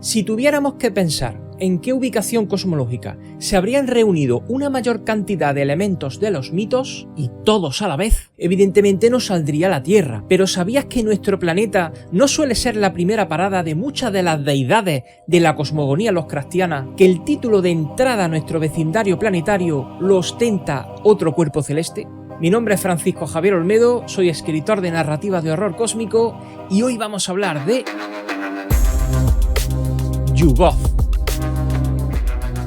Si tuviéramos que pensar en qué ubicación cosmológica se habrían reunido una mayor cantidad de elementos de los mitos, y todos a la vez, evidentemente nos saldría la Tierra. Pero ¿sabías que nuestro planeta no suele ser la primera parada de muchas de las deidades de la cosmogonía lovecraftiana, que el título de entrada a nuestro vecindario planetario lo ostenta otro cuerpo celeste? Mi nombre es Francisco Javier Olmedo, soy escritor de narrativas de horror cósmico y hoy vamos a hablar de Yuggoth.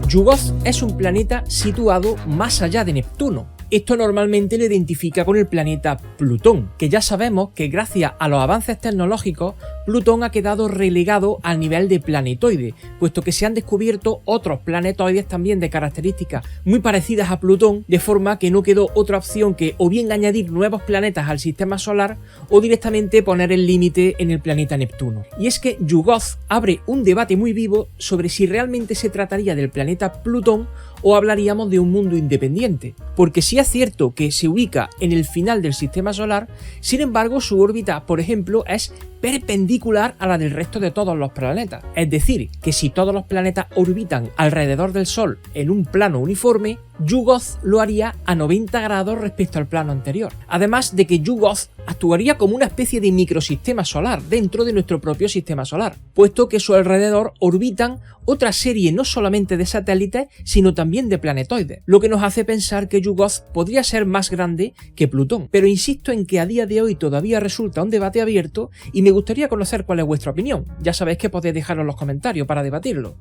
Yuggoth es un planeta situado más allá de Neptuno. Esto normalmente lo identifica con el planeta Plutón, que ya sabemos que gracias a los avances tecnológicos, Plutón ha quedado relegado al nivel de planetoide, puesto que se han descubierto otros planetoides también de características muy parecidas a Plutón, de forma que no quedó otra opción que o bien añadir nuevos planetas al sistema solar o directamente poner el límite en el planeta Neptuno. Y es que Yuggoth abre un debate muy vivo sobre si realmente se trataría del planeta Plutón o hablaríamos de un mundo independiente, porque sí es cierto que se ubica en el final del sistema solar, sin embargo su órbita, por ejemplo, es perpendicular a la del resto de todos los planetas. Es decir, que si todos los planetas orbitan alrededor del Sol en un plano uniforme, Yuggoth lo haría a 90 grados respecto al plano anterior. Además de que Yuggoth actuaría como una especie de microsistema solar dentro de nuestro propio sistema solar, puesto que a su alrededor orbitan otra serie no solamente de satélites, sino también de planetoides, lo que nos hace pensar que Yuggoth podría ser más grande que Plutón. Pero insisto en que a día de hoy todavía resulta un debate abierto y me gustaría conocer cuál es vuestra opinión. Ya sabéis que podéis dejarlo en los comentarios para debatirlo.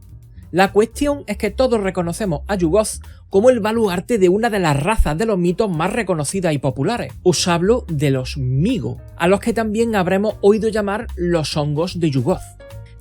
La cuestión es que todos reconocemos a Yuggoth como el baluarte de una de las razas de los mitos más reconocidas y populares. Os hablo de los Migo, a los que también habremos oído llamar los hongos de Yuggoth.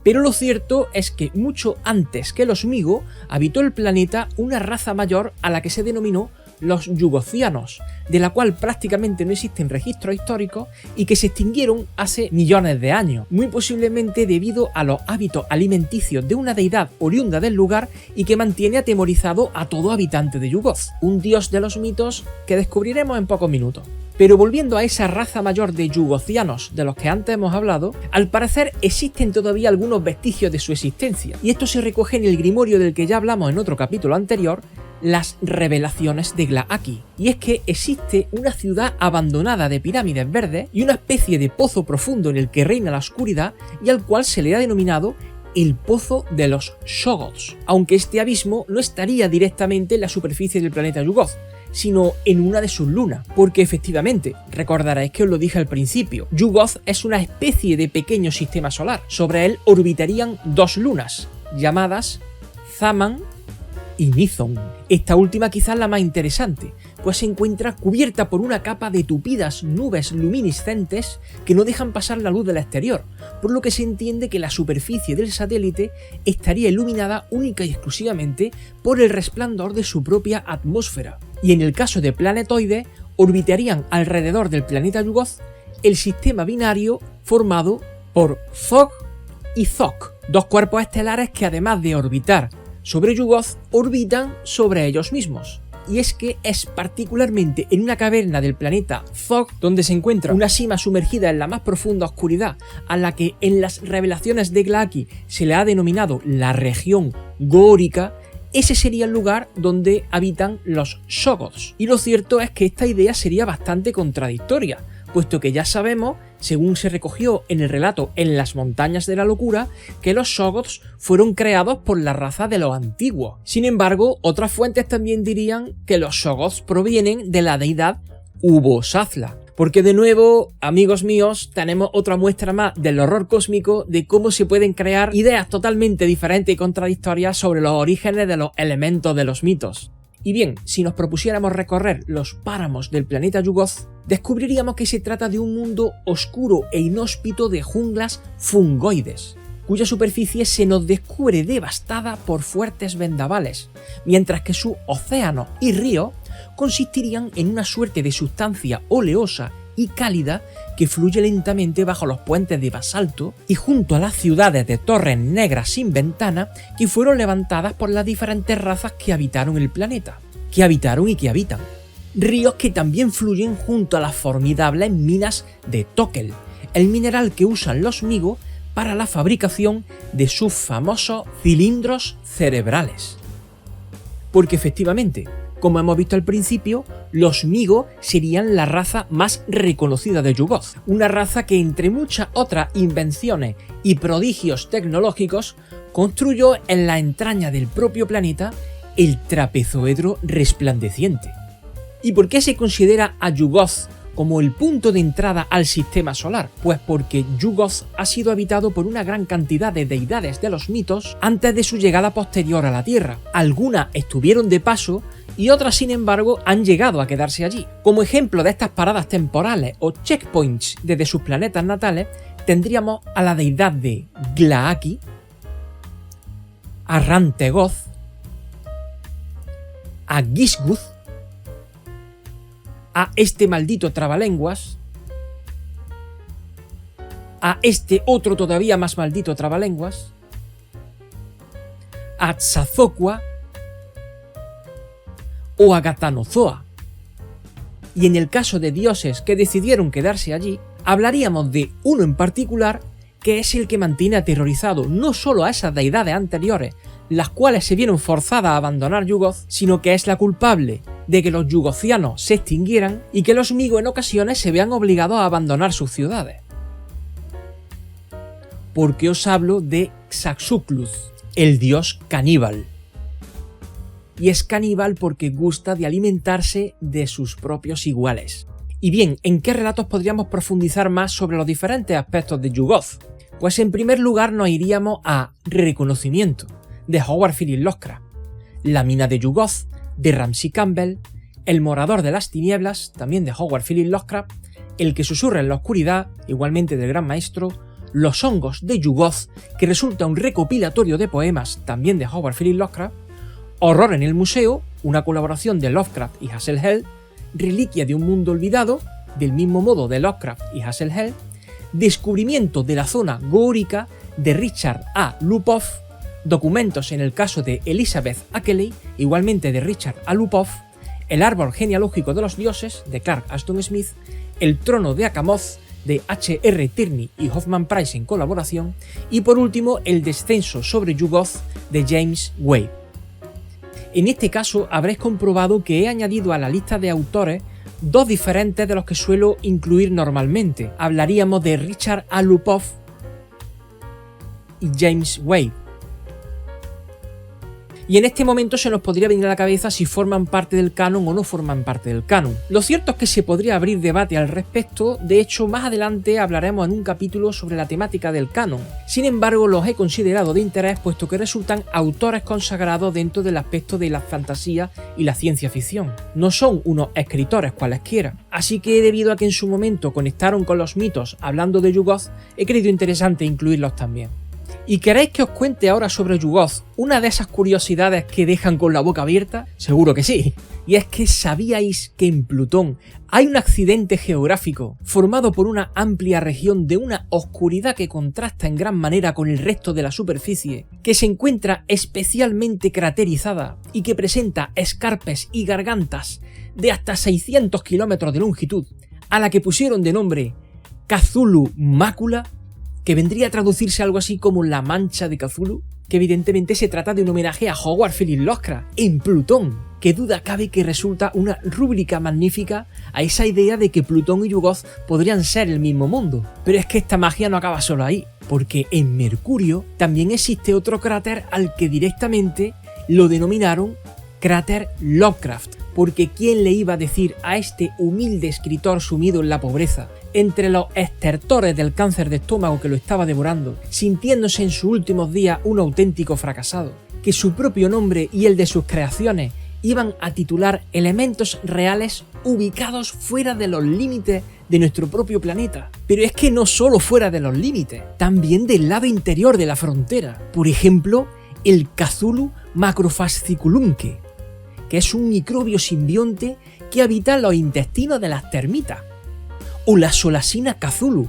Pero lo cierto es que mucho antes que los Migo habitó el planeta una raza mayor a la que se denominó los Yuggothianos, de la cual prácticamente no existen registros históricos y que se extinguieron hace millones de años, muy posiblemente debido a los hábitos alimenticios de una deidad oriunda del lugar y que mantiene atemorizado a todo habitante de Yuggoth, un dios de los mitos que descubriremos en pocos minutos. Pero volviendo a esa raza mayor de Yuggothianos de los que antes hemos hablado, al parecer existen todavía algunos vestigios de su existencia, y esto se recoge en el grimorio del que ya hablamos en otro capítulo anterior, las revelaciones de Glaaki. Y es que existe una ciudad abandonada de pirámides verdes y una especie de pozo profundo en el que reina la oscuridad y al cual se le ha denominado el Pozo de los Shoggoths, aunque este abismo no estaría directamente en la superficie del planeta Yuggoth, sino en una de sus lunas, porque efectivamente, recordaréis que os lo dije al principio, Yuggoth es una especie de pequeño sistema solar. Sobre él orbitarían dos lunas, llamadas Zaman y Nizon. Esta última quizás la más interesante, pues se encuentra cubierta por una capa de tupidas nubes luminiscentes que no dejan pasar la luz del exterior, por lo que se entiende que la superficie del satélite estaría iluminada única y exclusivamente por el resplandor de su propia atmósfera. Y en el caso de planetoides, orbitarían alrededor del planeta Yuggoth el sistema binario formado por Zog y Zok, dos cuerpos estelares que además de orbitar sobre Yuggoth, orbitan sobre ellos mismos. Y es que es particularmente en una caverna del planeta Zog donde se encuentra una sima sumergida en la más profunda oscuridad, a la que en las revelaciones de Glaaki se le ha denominado la región górica. Ese sería el lugar donde habitan los Shoggoths. Y lo cierto es que esta idea sería bastante contradictoria, puesto que ya sabemos, según se recogió en el relato En las montañas de la locura, que los Shoggoths fueron creados por la raza de los antiguos. Sin embargo, otras fuentes también dirían que los Shoggoths provienen de la deidad Ubbo-Sazla. Porque de nuevo, amigos míos, tenemos otra muestra más del horror cósmico de cómo se pueden crear ideas totalmente diferentes y contradictorias sobre los orígenes de los elementos de los mitos. Y bien, si nos propusiéramos recorrer los páramos del planeta Yuggoth, descubriríamos que se trata de un mundo oscuro e inhóspito de junglas fungoides, cuya superficie se nos descubre devastada por fuertes vendavales, mientras que sus océanos y ríos consistirían en una suerte de sustancia oleosa y cálida que fluye lentamente bajo los puentes de basalto y junto a las ciudades de torres negras sin ventana que fueron levantadas por las diferentes razas que habitaron el planeta, que habitaron y que habitan. Ríos que también fluyen junto a las formidables minas de Tokel, el mineral que usan los Migo para la fabricación de sus famosos cilindros cerebrales. Porque efectivamente, como hemos visto al principio, los Migo serían la raza más reconocida de Yuggoth, una raza que entre muchas otras invenciones y prodigios tecnológicos construyó en la entraña del propio planeta el trapezoedro resplandeciente. ¿Y por qué se considera a Yuggoth como el punto de entrada al sistema solar? Pues porque Yuggoth ha sido habitado por una gran cantidad de deidades de los mitos antes de su llegada posterior a la Tierra. Algunas estuvieron de paso y otras, sin embargo, han llegado a quedarse allí. Como ejemplo de estas paradas temporales o checkpoints desde sus planetas natales, tendríamos a la deidad de Glaaki, a Rantegoth, a Gisguth, a este maldito trabalenguas, a este otro todavía más maldito trabalenguas, a Tzazocua o a Gatanozoa. Y en el caso de dioses que decidieron quedarse allí, hablaríamos de uno en particular que es el que mantiene aterrorizado no solo a esas deidades anteriores, las cuales se vieron forzadas a abandonar Yuggoth, sino que es la culpable de que los yugocianos se extinguieran y que los Migo en ocasiones se vean obligados a abandonar sus ciudades. Porque os hablo de Xaxucluth, el dios caníbal. Y es caníbal porque gusta de alimentarse de sus propios iguales. Y bien, ¿en qué relatos podríamos profundizar más sobre los diferentes aspectos de Yuggoth? Pues en primer lugar nos iríamos a Reconocimiento, de Howard Phillips Lovecraft, La mina de Yuggoth, de Ramsey Campbell, El morador de las tinieblas, también de Howard Phillips Lovecraft, El que susurra en la oscuridad, igualmente del gran maestro, Los hongos de Yuggoth, que resulta un recopilatorio de poemas, también de Howard Phillips Lovecraft, Horror en el museo, una colaboración de Lovecraft y Hassel Hell, Reliquia de un mundo olvidado, del mismo modo de Lovecraft y Hassel Hell, Descubrimiento de la zona górica, de Richard A. Lupoff, Documentos en el caso de Elizabeth Ackley, igualmente de Richard A. Lupoff, El árbol genealógico de los dioses, de Clark Ashton Smith, El trono de Akamoth, de H.R. Tierney y Hoffman Price en colaboración, y por último El descenso sobre Yuggoth, de James Wade. En este caso habréis comprobado que he añadido a la lista de autores dos diferentes de los que suelo incluir normalmente. Hablaríamos de Richard A. Lupoff y James Wade. Y en este momento se nos podría venir a la cabeza si forman parte del canon o no forman parte del canon. Lo cierto es que se podría abrir debate al respecto, de hecho más adelante hablaremos en un capítulo sobre la temática del canon. Sin embargo, los he considerado de interés puesto que resultan autores consagrados dentro del aspecto de la fantasía y la ciencia ficción. No son unos escritores cualesquiera. Así que debido a que en su momento conectaron con los mitos hablando de Yuggoth, he creído interesante incluirlos también. ¿Y queréis que os cuente ahora sobre Yuggoth una de esas curiosidades que dejan con la boca abierta? Seguro que sí. Y es que ¿sabíais que en Plutón hay un accidente geográfico formado por una amplia región de una oscuridad que contrasta en gran manera con el resto de la superficie, que se encuentra especialmente craterizada y que presenta escarpes y gargantas de hasta 600 kilómetros de longitud, a la que pusieron de nombre Cthulhu Mácula, que vendría a traducirse algo así como la mancha de Cthulhu, que evidentemente se trata de un homenaje a Howard Phillips Lovecraft en Plutón, que duda cabe que resulta una rúbrica magnífica a esa idea de que Plutón y Yuggoth podrían ser el mismo mundo. Pero es que esta magia no acaba solo ahí, porque en Mercurio también existe otro cráter al que directamente lo denominaron cráter Lovecraft, porque ¿quién le iba a decir a este humilde escritor sumido en la pobreza, entre los estertores del cáncer de estómago que lo estaba devorando, sintiéndose en sus últimos días un auténtico fracasado, que su propio nombre y el de sus creaciones iban a titular elementos reales ubicados fuera de los límites de nuestro propio planeta? Pero es que no solo fuera de los límites, también del lado interior de la frontera. Por ejemplo, el Cthulhu macrofasciculunque, que es un microbio simbionte que habita en los intestinos de las termitas. O la Solasina Cthulhu,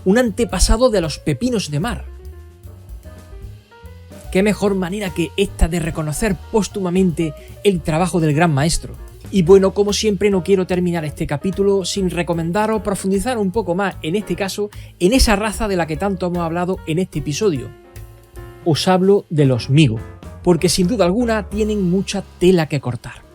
un antepasado de los pepinos de mar. ¿Qué mejor manera que esta de reconocer póstumamente el trabajo del gran maestro? Y bueno, como siempre no quiero terminar este capítulo sin recomendaros profundizar un poco más, en este caso, en esa raza de la que tanto hemos hablado en este episodio. Os hablo de los Migo, porque sin duda alguna tienen mucha tela que cortar.